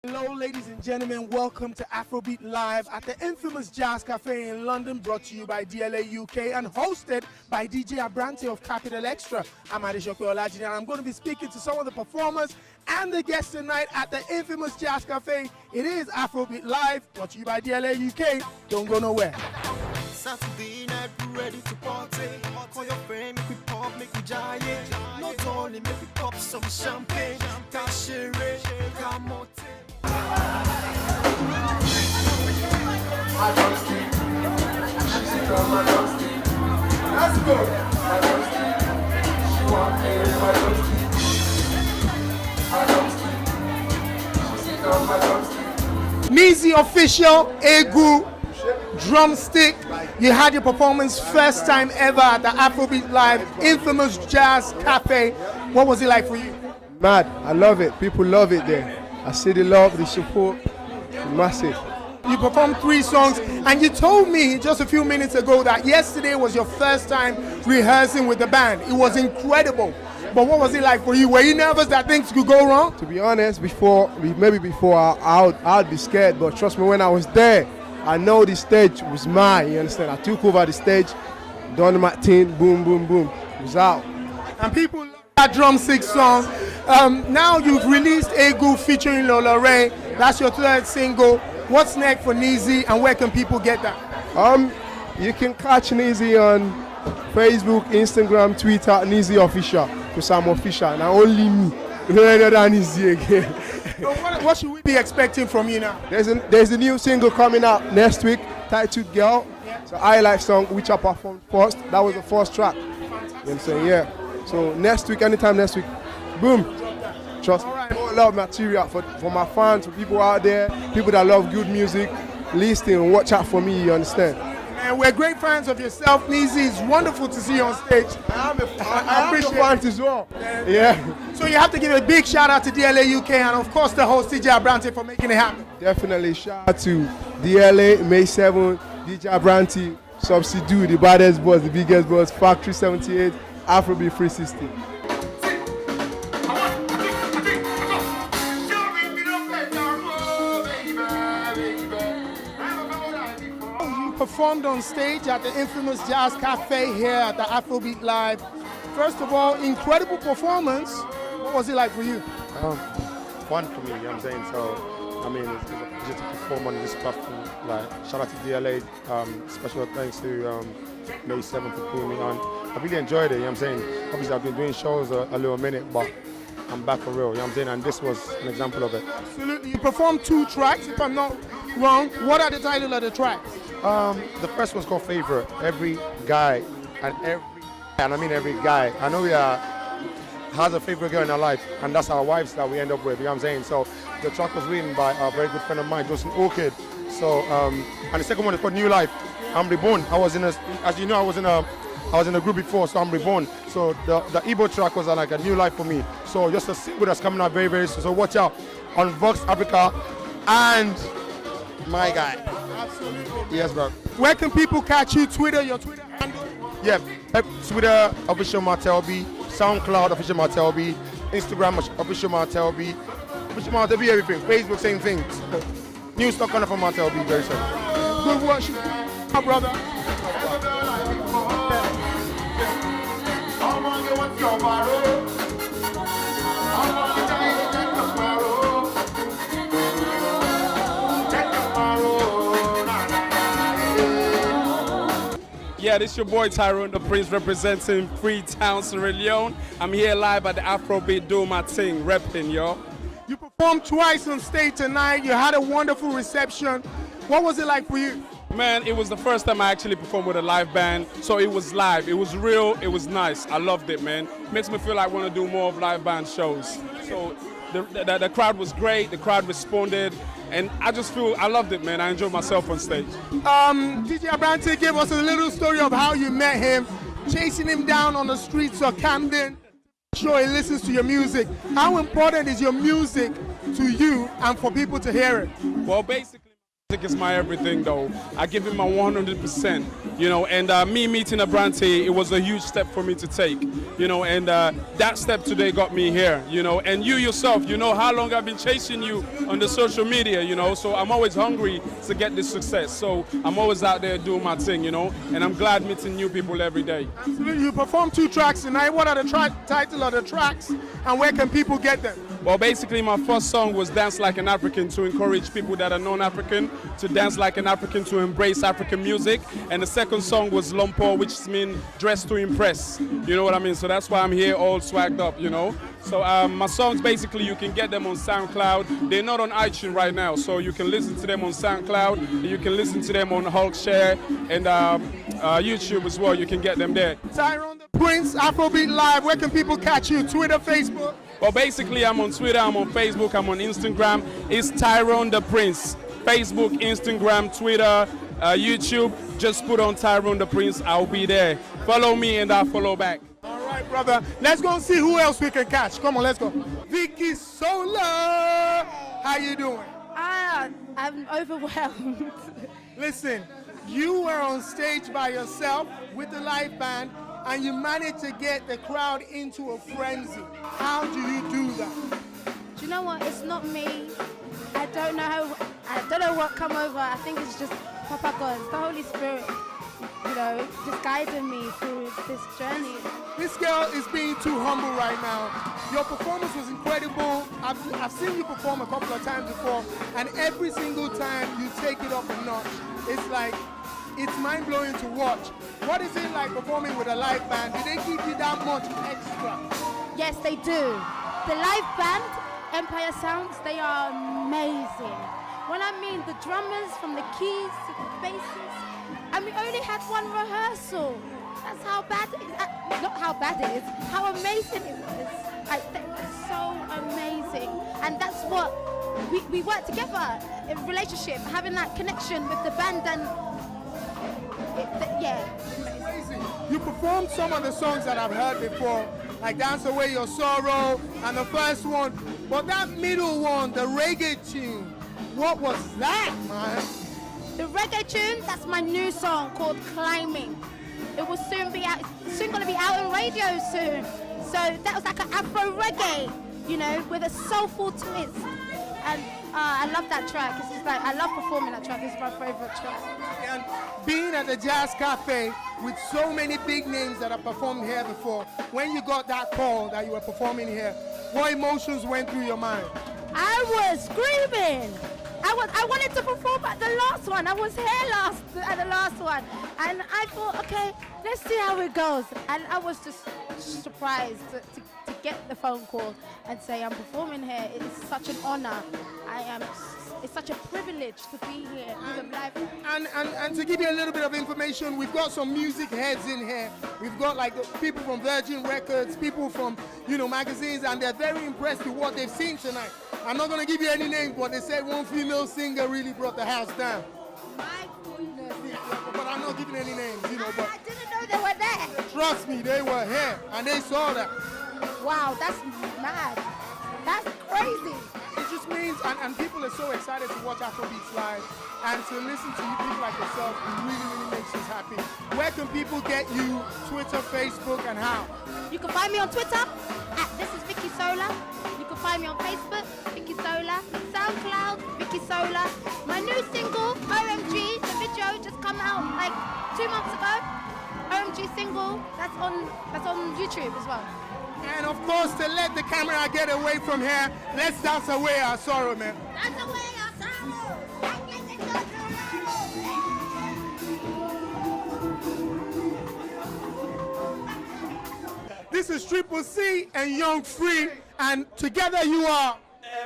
Hello, ladies and gentlemen. Welcome to Afrobeat Live at the infamous Jazz Cafe in London, brought to you by DLA UK and hosted by DJ Abrante of Capital Extra. I'm Adeshope Olajide, and I'm going to be speaking to some of the performers and the guests tonight at the infamous Jazz Cafe. It is Afrobeat Live, brought to you by DLA UK. Don't go nowhere. Saturday night, we ready to party. Call your friend, make we pop, make we giant. Not only make we pop some champagne, cachere, camote. Let's go. Nizi official, Egu, drumstick. You had your performance first time ever at the Afrobeat Live, infamous Jazz Cafe. What was it like for you? Mad, I love it. People love it there. I see the love, the support, massive. You performed 3 songs, and you told me just a few minutes ago that yesterday was your first time rehearsing with the band. It was incredible. But what was it like for you? Were you nervous that things could go wrong? To be honest, maybe before I'd be scared, but trust me, when I was there, I know the stage was mine, you understand? I took over the stage, done my thing, boom, boom, boom, it was out. And people love that drumstick song. Now you've released Egu featuring Lola Ray. That's your 3rd single. What's next for Nizi, and where can people get that? You can catch Nizi on Facebook, Instagram, Twitter, Nizi Official, because I'm official, and only me. No other than Nizi again. So what should we be expecting from you now? There's a new single coming out next week, titled Girl. It's a highlight song, which I performed first. That was the first track. You know what I'm saying? Yeah. So next week, anytime next week, boom. Trust me. More love material for my fans, for people out there, people that love good music. Listen, watch out for me, you understand? And we're great fans of yourself, Nizi. It's wonderful to see you on stage. I appreciate fans as well. Yeah. So you have to give a big shout out to DLA UK and of course the host DJ Abrante for making it happen. Definitely shout out to DLA, May 7, DJ Abrante, Subsidy, the baddest boss, the biggest boss, Factory 78, Afrobeat 360. Performed on stage at the infamous Jazz Cafe here at the Afrobeat Live. First of all, incredible performance. What was it like for you? Fun for me, you know what I'm saying? So, I mean, it's a pleasure to perform on this platform. Like, shout out to DLA, special thanks to May 7 for putting me on. I really enjoyed it, you know what I'm saying? Obviously, I've been doing shows a little minute, but I'm back for real, you know what I'm saying? And this was an example of it. Absolutely. You performed 2 tracks, if I'm not wrong. What are the titles of the tracks? The first one's called Favorite. Every guy and I mean every guy, I know has a favorite girl in our life, and that's our wives that we end up with, you know what I'm saying? So the track was written by a very good friend of mine, Justin Orchid. So and the second one is called New Life. I'm Reborn. As you know, I was in a group before, so I'm Reborn. So the Igbo track was like a new life for me. So just a single that's coming out very, very soon. So watch out on Vox Africa and my guy. Absolutely. Yes, bro. Where can people catch you? Twitter, your Twitter handle? Yeah, Twitter, official Martel B, SoundCloud, official Martel B, Instagram, official Martel B, everything. Facebook, same thing. New stock coming from Martel B very soon. Good work, my brother. Yeah, this is your boy Tyrone the Prince representing Freetown, Sierra Leone. I'm here live at the Afrobeat doing my thing, repping, yo. You performed twice on stage tonight. You had a wonderful reception. What was it like for you? Man, it was the first time I actually performed with a live band, so it was live, it was real, it was nice. I loved it, man. Makes me feel like I want to do more of live band shows. So the crowd was great, the crowd responded, and I just feel I loved it, man. I enjoyed myself on stage. DJ Abrante gave us a little story of how you met him, chasing him down on the streets of Camden. Sure, he listens to your music. How important is your music to you and for people to hear it? Well, basically, Music is my everything, though. I give it my 100%, you know, and me meeting Abrante, it was a huge step for me to take, you know, and that step today got me here, you know, and you yourself, you know how long I've been chasing you on the social media, you know, so I'm always hungry to get this success, so I'm always out there doing my thing, you know, and I'm glad meeting new people every day. Absolutely. You performed 2 tracks tonight. What are the title of the tracks, and where can people get them? Well, basically, my first song was Dance Like an African, to encourage people that are non-African to dance like an African, to embrace African music. And the second song was Lompo, which means dress to impress. You know what I mean? So that's why I'm here all swagged up, you know. So my songs, basically, you can get them on SoundCloud. They're not on iTunes right now, so you can listen to them on SoundCloud. You can listen to them on Hulkshare and YouTube as well. You can get them there. Tyrone the Prince, Afrobeat Live. Where can people catch you? Twitter, Facebook? Well, basically, I'm on Twitter, I'm on Facebook, I'm on Instagram. It's Tyrone the Prince. Facebook, Instagram, Twitter, YouTube. Just put on Tyrone the Prince. I'll be there. Follow me and I'll follow back. All right, brother. Let's go and see who else we can catch. Come on, let's go. Vicky Sola. How you doing? I'm overwhelmed. Listen, you were on stage by yourself with the live band, and you managed to get the crowd into a frenzy. How do you do that? Do you know what? It's not me. I don't know what come over. I think it's just Papa God, the Holy Spirit, you know, just guiding me through this journey. This girl is being too humble right now. Your performance was incredible. I've seen you perform a couple of times before, and every single time you take it up a notch. It's like, it's mind-blowing to watch. What is it like performing with a live band? Do they give you that much extra? Yes, they do. The live band, Empire Sounds, they are amazing. When I mean the drummers, from the keys to the basses, and we only had 1 rehearsal. That's how bad it is. Not how bad it is, how amazing it was. They were so amazing. And that's what we work together in relationship, having that connection with the band, and yeah. Amazing. You performed some of the songs that I've heard before, like Dance Away Your Sorrow and the first one, but that middle one, the reggae tune, what was that, man? The reggae tune, that's my new song called Climbing. It will soon be out, it's soon going to be out on radio soon. So that was like an Afro reggae, you know, with a soulful twist. And I love that track. It's just like, I love performing that track. It's my favorite track. And being at the Jazz Cafe with so many big names that have performed here before, when you got that call that you were performing here, what emotions went through your mind? I was screaming. I wanted to perform at the last one. I was here at the last one. And I thought, okay, let's see how it goes. And I was just surprised to get the phone call and say I'm performing here. It's such an honor. It's such a privilege to be here with a live. And to give you a little bit of information, we've got some music heads in here. We've got like people from Virgin Records, people from, you know, magazines, and they're very impressed with what they've seen tonight. I'm not going to give you any names, but they said one female singer really brought the house down. My goodness. But I'm not giving any names, you know. But I didn't know they were there. trust me, they were here, and they saw that. Wow, that's mad. That's crazy. It just means, and people are so excited to watch Afrobeats Live, and to listen to you, people like yourself, it really, really makes us happy. Where can people get you? Twitter, Facebook, and how? You can find me on Twitter at This Is Vicky Sola. You can find me on Facebook, Vicky Sola. SoundCloud, Vicky Sola. My new single, OMG, the video just come out like 2 months ago. OMG single, that's on YouTube as well. And of course, to let the camera get away from here, let's dance away our sorrow, man. Dance away our sorrow. This is Triple C and Young Free, and together you are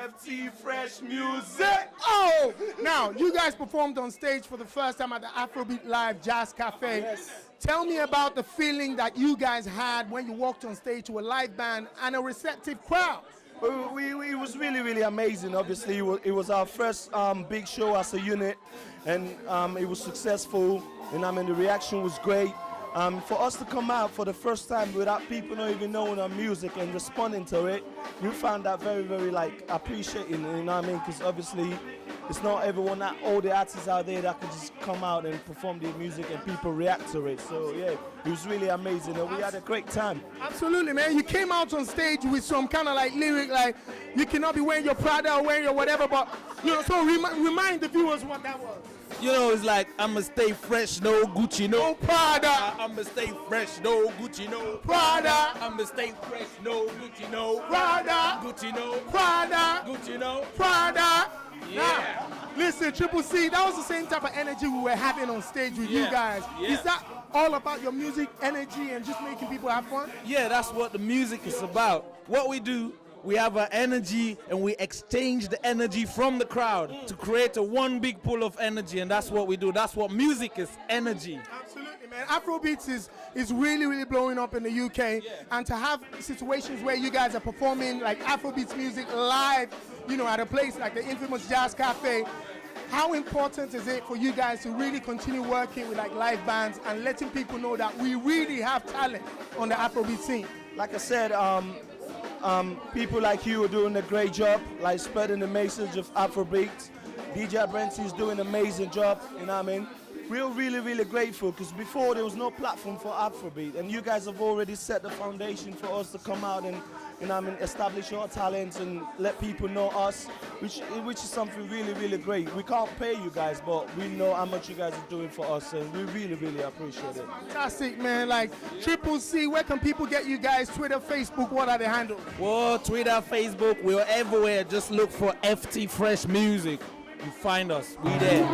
FT Fresh Music. Oh! Now, you guys performed on stage for the first time at the Afrobeat Live Jazz Cafe. Yes. Tell me about the feeling that you guys had when you walked on stage to a live band and a receptive crowd. It was really, really amazing. Obviously, it was our first big show as a unit, and it was successful. And I mean, the reaction was great. For us to come out for the first time without people not even knowing our music and responding to it, we found that very, very like appreciating, you know what I mean? Because obviously it's not everyone, that all the artists out there that can just come out and perform their music and people react to it. So yeah, it was really amazing and we had a great time. Absolutely, man. You came out on stage with some kind of like lyric, like you cannot be wearing your Prada or wearing your whatever, but you know, so remind the viewers what that was. You know, it's like, I'ma stay fresh, no Gucci, no Prada. I'ma stay fresh, no Gucci, no Prada. I'ma stay fresh, no Gucci, no Prada. Gucci, no Prada. Gucci, no Prada. Yeah. Now, listen, Triple C, that was the same type of energy we were having on stage with you guys. Yeah. Is that all about your music, energy, and just making people have fun? Yeah, that's what the music is about. What we do, we have our energy and we exchange the energy from the crowd to create a one big pool of energy, and that's what we do. That's what music is, energy. Absolutely, man. Afrobeats is really, really blowing up in the UK, and to have situations where you guys are performing like Afrobeats music live, you know, at a place like the infamous Jazz Cafe, how important is it for you guys to really continue working with like live bands and letting people know that we really have talent on the Afrobeat scene? Like I said, people like you are doing a great job, like spreading the message of Afrobeat. DJ Brenty is doing an amazing job, you know what I mean? We're really, really grateful because before there was no platform for Afrobeat, and you guys have already set the foundation for us to come out and, you know what I mean, establish our talents and let people know us, which is something really, really great. We can't pay you guys, but we know how much you guys are doing for us, and we really, really appreciate it. Fantastic, man. Like Triple C, where can people get you guys? Twitter, Facebook, what are the handles? Whoa, Twitter, Facebook, we're everywhere. Just look for FT Fresh Music. You find us, we there.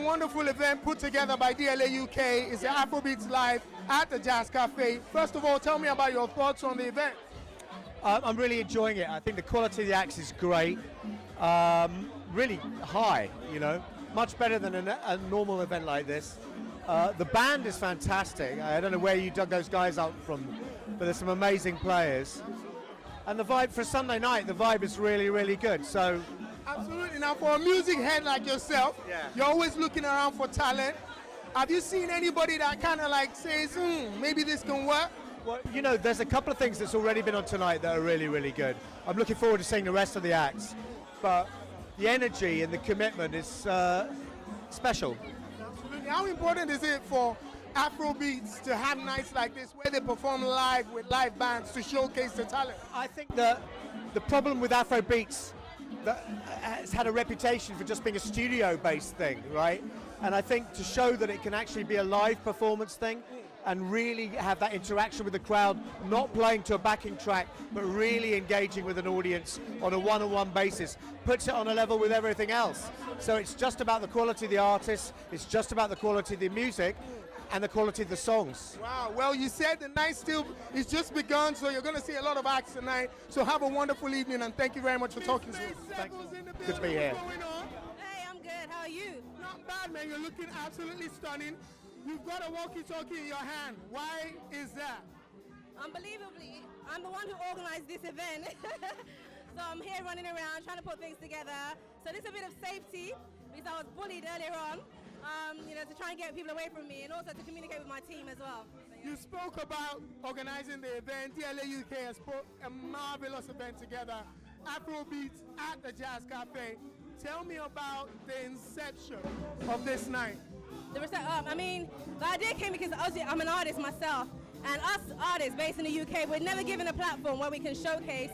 Wonderful event put together by DLA UK. It's the Afrobeats Live at the Jazz Cafe. First of all, tell me about your thoughts on the event. I'm really enjoying it. I think the quality of the acts is great. Really high, you know, much better than a normal event like this. The band is fantastic. I don't know where you dug those guys up from, but there's some amazing players. And the vibe for Sunday night, the vibe is really, really good. So. Absolutely. Now, for a music head like yourself, you're always looking around for talent. Have you seen anybody that kind of like says, maybe this can work? Well, you know, there's a couple of things that's already been on tonight that are really, really good. I'm looking forward to seeing the rest of the acts. But the energy and the commitment is special. Absolutely. How important is it for Afrobeats to have nights like this where they perform live with live bands to showcase the talent? I think that the problem with Afrobeats that has had a reputation for just being a studio-based thing, right? And I think to show that it can actually be a live performance thing and really have that interaction with the crowd, not playing to a backing track, but really engaging with an audience on a one-on-one basis, puts it on a level with everything else. So it's just about the quality of the artists, it's just about the quality of the music, and the quality of the songs. Wow, well, you said the night still is just begun, so you're going to see a lot of acts tonight. So have a wonderful evening, and thank you very much for talking to us. Thank you. Good to be here. Hey, I'm good. How are you? Not bad, man. You're looking absolutely stunning. You've got a walkie-talkie in your hand. Why is that? Unbelievably, I'm the one who organized this event. So I'm here running around, trying to put things together. So there's a bit of safety, because I was bullied earlier on. You know, to try and get people away from me and also to communicate with my team as well. You spoke about organizing the event. DLA UK has put a marvelous event together. Afrobeats at the Jazz Cafe. Tell me about the inception of this night. I mean, the idea came because I'm an artist myself, and us artists based in the UK, we're never given a platform where we can showcase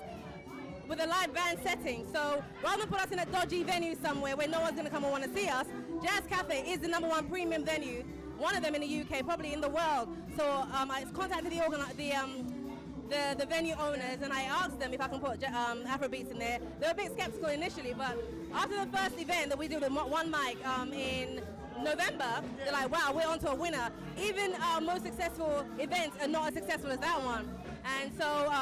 with a live band setting. So rather than put us in a dodgy venue somewhere where no one's going to come and want to see us, Jazz Cafe is the #1 premium venue, one of them in the UK, probably in the world. So I contacted the venue owners and I asked them if I can put Afrobeats in there. They were a bit skeptical initially, but after the first event that we did with one mic in November, they're like, wow, we're onto a winner. Even our most successful events are not as successful as that one. And so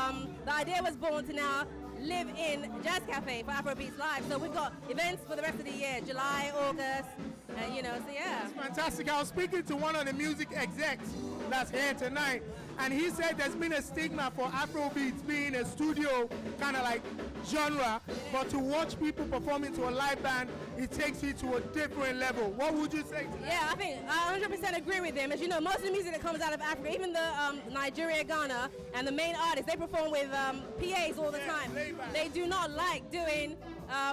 the idea was born to now live in Jazz Cafe for Afrobeats Live. So we've got events for the rest of the year, July, August, and so yeah. It's fantastic. I was speaking to one of the music execs that's here tonight, and he said there's been a stigma for Afrobeats being a studio kind of like genre, but to watch people performing to a live band, it takes you to a different level. What would you say to that? Yeah, I think I 100% agree with him. As you know, most of the music that comes out of Africa, even the Nigeria, Ghana, and the main artists, they perform with PAs all the time. They do not like doing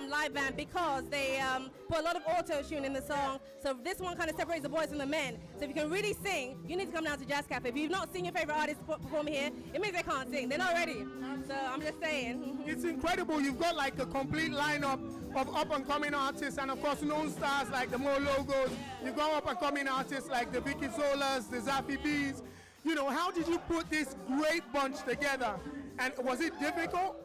live band because they put a lot of auto-tune in the song. So this one kind of separates the boys from the men. So if you can really sing, you need to come down to Jazz Cafe. If you've not seen your favorite artist perform here, it means they can't sing. They're not ready. So I'm just saying. It's incredible. You've got like a complete lineup of up-and-coming artists, and of course known stars like the Mo Logos. You've got up-and-coming artists like the Vicky Zolas, the Zaffy B's. How did you put this great bunch together? And was it difficult?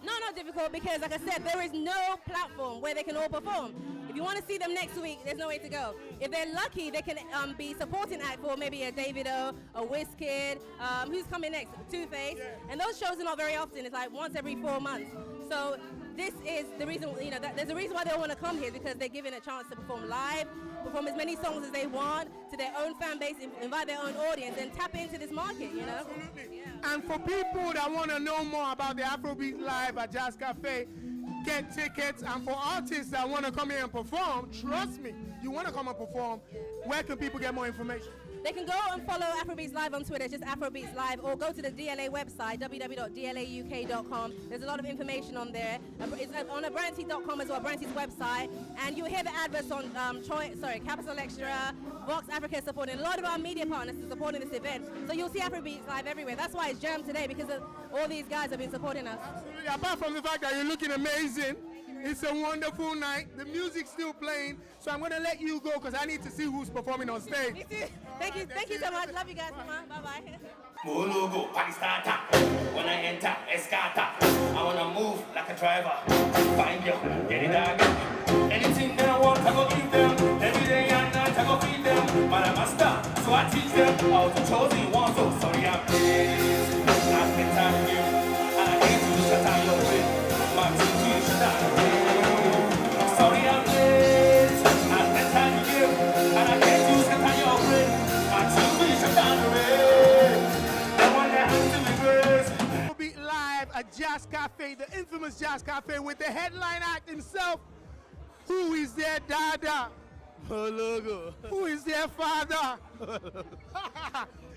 No, not difficult, because like I said, there is no platform where they can all perform. If you want to see them next week, there's no way to go. If they're lucky, they can be supporting act for maybe a Davido, a Wizkid, who's coming next, Two-Face, and those shows are not very often. It's like once every 4 months. So this is the reason, there's a reason why they all want to come here, because they're given a chance to perform live, perform as many songs as they want to their own fan base, invite their own audience, and tap into this market, Absolutely. Yeah. And for people that want to know more about the Afrobeat Live at Jazz Cafe, get tickets. And for artists that want to come here and perform, trust me, you want to come and perform, where can people get more information? They can go and follow Afrobeats Live on Twitter, just Afrobeats Live, or go to the DLA website, www.dlauk.com. There's a lot of information on there. It's on branty.com as well, Branty's website. And you'll hear the adverts on Capital Extra, Vox Africa supporting. A lot of our media partners are supporting this event. So you'll see Afrobeats Live everywhere. That's why it's jammed today, because all these guys have been supporting us. Absolutely. Apart from the fact that you're looking amazing, it's a wonderful night. The music's still playing, so I'm going to let you go because I need to see who's performing on stage. Me too. Thank you so much. Love you guys. Bye-bye. Mologo, party starter. When I enter, escata. I wanna move like a driver. Find you, get it done. Anything they want, I go give them. Every day and night, I go feed them. But I master, so I teach them how to chosen one. So sorry, I'm pleased. I spend time with you, and I hate to shut down your way. My team to shut down your way. Sorry, I'm pleased. I spend time with you, and I hate to shut down your way. My team to shut down your way. Afrobeat Live at Jazz Cafe, the infamous Jazz Cafe, with the headline act himself. Who is their dada? Mo Logo. Who is their father?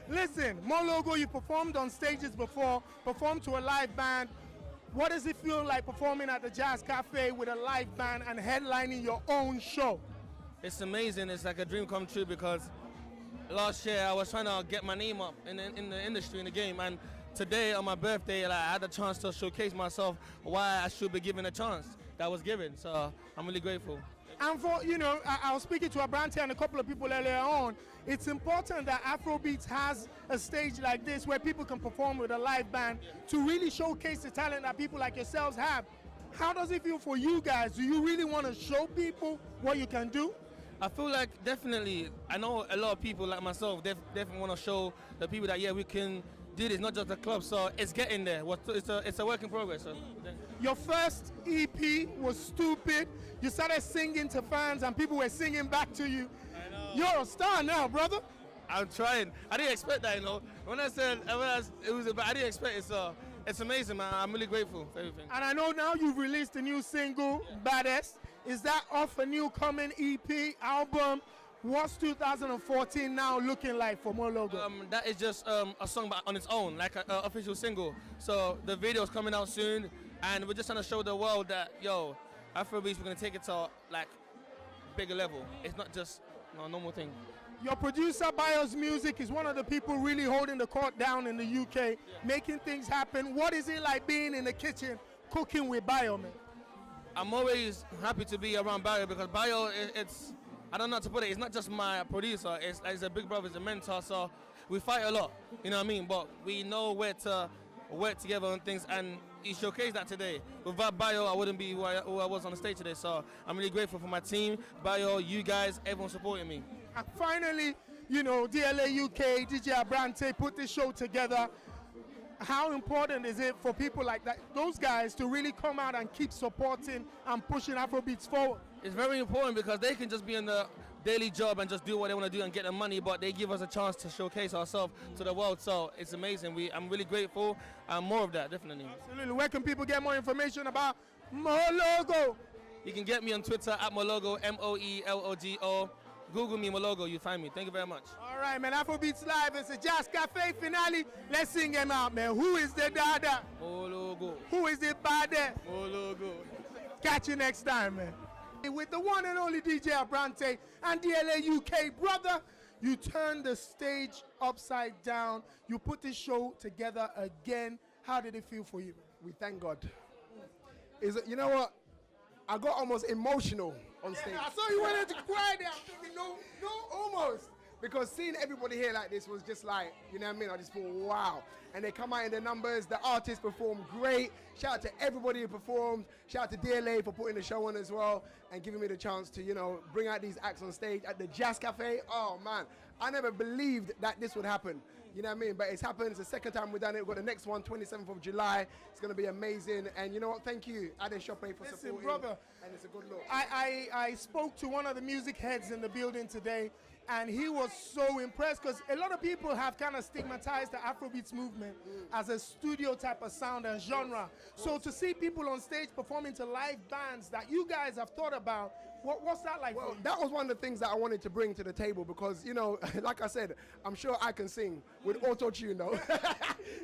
Listen, Mo Logo, you performed on stages before, performed to a live band. What does it feel like performing at the Jazz Cafe with a live band and headlining your own show? It's amazing. It's like a dream come true, because last year I was trying to get my name up in the industry, in the game, and today on my birthday, I had a chance to showcase myself, why I should be given a chance that was given. So I'm really grateful. And for, I was speaking to Abranti and a couple of people earlier on. It's important that Afrobeats has a stage like this where people can perform with a live band to really showcase the talent that people like yourselves have. How does it feel for you guys? Do you really want to show people what you can do? I feel like definitely, I know a lot of people like myself definitely want to show the people that, we can do this, not just the club, so it's getting there. It's a work in progress. So. Your first EP was Stupid. You started singing to fans and people were singing back to you. I know. You're a star now, brother. I'm trying. I didn't expect that, When I said it was, I didn't expect it, so it's amazing, man. I'm really grateful for everything. And I know now you've released a new single, Baddest. Is that off a new coming EP album? What's 2014 now looking like for Mo Logo? That is just a song on its own, like an official single. So the video's coming out soon, and we're just trying to show the world that, Afrobeats, we're going to take it to, like, bigger level. It's not just a normal thing. Your producer, Bio's Music, is one of the people really holding the court down in the UK, making things happen. What is it like being in the kitchen, cooking with Bio, man? I'm always happy to be around Bio, because Bio, I don't know how to put it, it's not just my producer, it's a big brother, it's a mentor, so we fight a lot, you know what I mean? But we know where to work together on things, and he showcased that today. Without Bio, I wouldn't be who I was on the stage today, so I'm really grateful for my team, Bio, you guys, everyone supporting me. And finally, DLA UK, DJ Abrante put this show together. how important is it for people like that, those guys, to really come out and keep supporting and pushing Afrobeats forward? It's very important because they can just be in the daily job and just do what they want to do and get the money, but they give us a chance to showcase ourselves to the world. So it's amazing. I'm really grateful, and more of that, definitely. Absolutely. Where can people get more information about Mologo? You can get me on Twitter at Mologo, Moelogo. Google me, Mologo, you find me. Thank you very much. All right, man. Afrobeats Live is a Jazz Cafe finale. Let's sing him out, man. Who is the dada? Mologo. Who is the bada? Mologo. Catch you next time, man. With the one and only DJ Abrante and DLA UK, brother, you turned the stage upside down. You put this show together again. How did it feel for you? We thank God. You know what? I got almost emotional on stage. I saw you wanted to cry there. I'm thinking, no, Almost. Because seeing everybody here like this was just like, you know what I mean? I just thought, wow. And they come out in the numbers. The artists performed great. Shout out to everybody who performed. Shout out to DLA for putting the show on as well and giving me the chance to, you know, bring out these acts on stage at the Jazz Cafe. Oh, man. I never believed that this would happen. You know what I mean? But it's happened. It's the second time we've done it. We've got the next one, 27th of July. It's going to be amazing. And you know what? Thank you, Ade Shope, for supporting. Brother, and it's a good look. I spoke to one of the music heads in the building today, and he was so impressed because a lot of people have kind of stigmatized the Afrobeats movement as a studio type of sound and genre. So to see people on stage performing to live bands that you guys have thought about, what's that like? Well, that was one of the things that I wanted to bring to the table because, you know, like I said, I'm sure I can sing with auto-tune, though.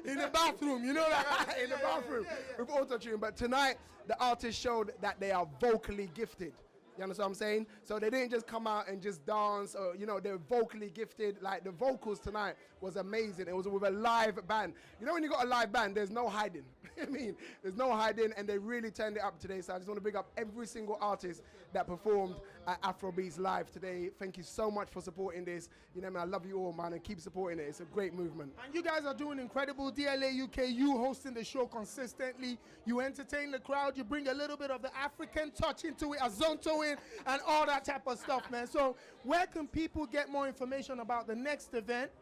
In the bathroom, you know that? In the bathroom with auto-tune. But tonight, the artists showed that they are vocally gifted. You understand what I'm saying? So they didn't just come out and just dance or, you know, they're vocally gifted. Like the vocals tonight was amazing. It was with a live band. You know when you got a live band, there's no hiding. I mean, there's no hiding, and they really turned it up today. So I just want to big up every single artist that performed at Afrobeats Live today. Thank you so much for supporting this. You know, man, I love you all, man, and keep supporting it. It's a great movement. And you guys are doing incredible. DLA UK, you hosting the show consistently. You entertain the crowd. You bring a little bit of the African touch into it, Azonto in, and all that type of stuff, man. So where can people get more information about the next event,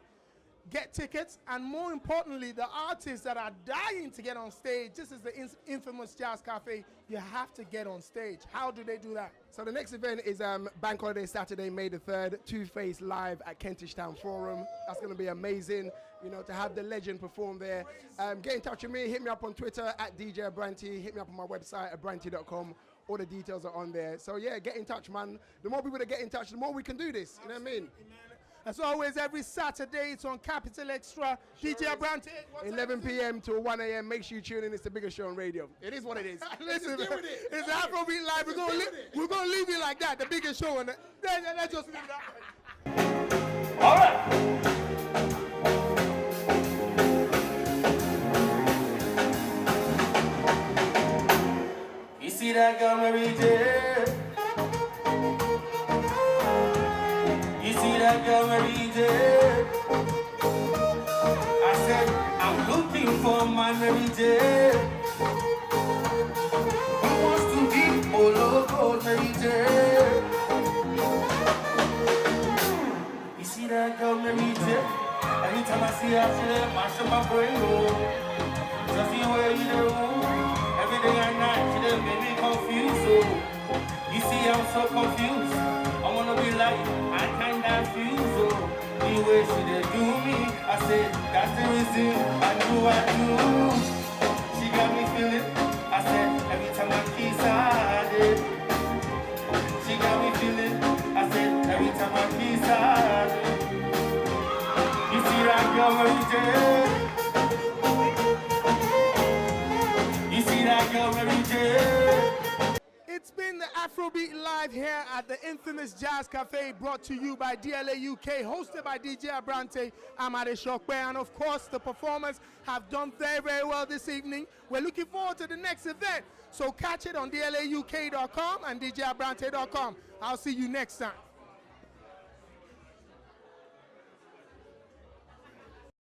get tickets, and more importantly, the artists that are dying to get on stage? This is the infamous Jazz Cafe. You have to get on stage. How do they do that? So the next event is Bank Holiday Saturday, May the 3rd, Two-Face live at Kentish Town Forum. That's going to be amazing, you know, to have the legend perform there. Get in touch with me. Hit me up on Twitter at DJ Abranti. Hit me up on my website, abranti.com. All the details are on there. So, yeah, get in touch, man. The more people that get in touch, the more we can do this. You know what I mean? As always, every Saturday, it's on Capital Extra. Sure DJ Abrante. 11 p.m. to 1 a.m. Make sure you tune in. It's the biggest show on radio. It is what it is. Listen, it's Afrobeat Live. We're going to leave it like that. The biggest show. Let's just leave that. All right. You see that girl Mary J? You see that girl Mary J? I said, I'm looking for my Mary J. Who wants to be Mologo Mary J? You see that girl Mary J? Every time I see her, she dey mash up my brain, oh. Just the way you do. Every day and night, she dey make me confused, oh. You see, I'm so confused. I wanna be like, I kinda fuse, oh. The way she dey do me, I said, that's the reason I do. She got me feeling, I said, every time I kiss her, did. She got me feeling, I said, every time I kiss her, did. You see that girl Mary J? You see that girl Mary J? It's been the Afrobeat Live here at the infamous Jazz Cafe, brought to you by DLA UK, hosted by DJ Abrante, Amade Shokwe, and of course the performers have done very, very well this evening. We're looking forward to the next event, so catch it on DLAUK.com and DJAbrante.com. I'll see you next time.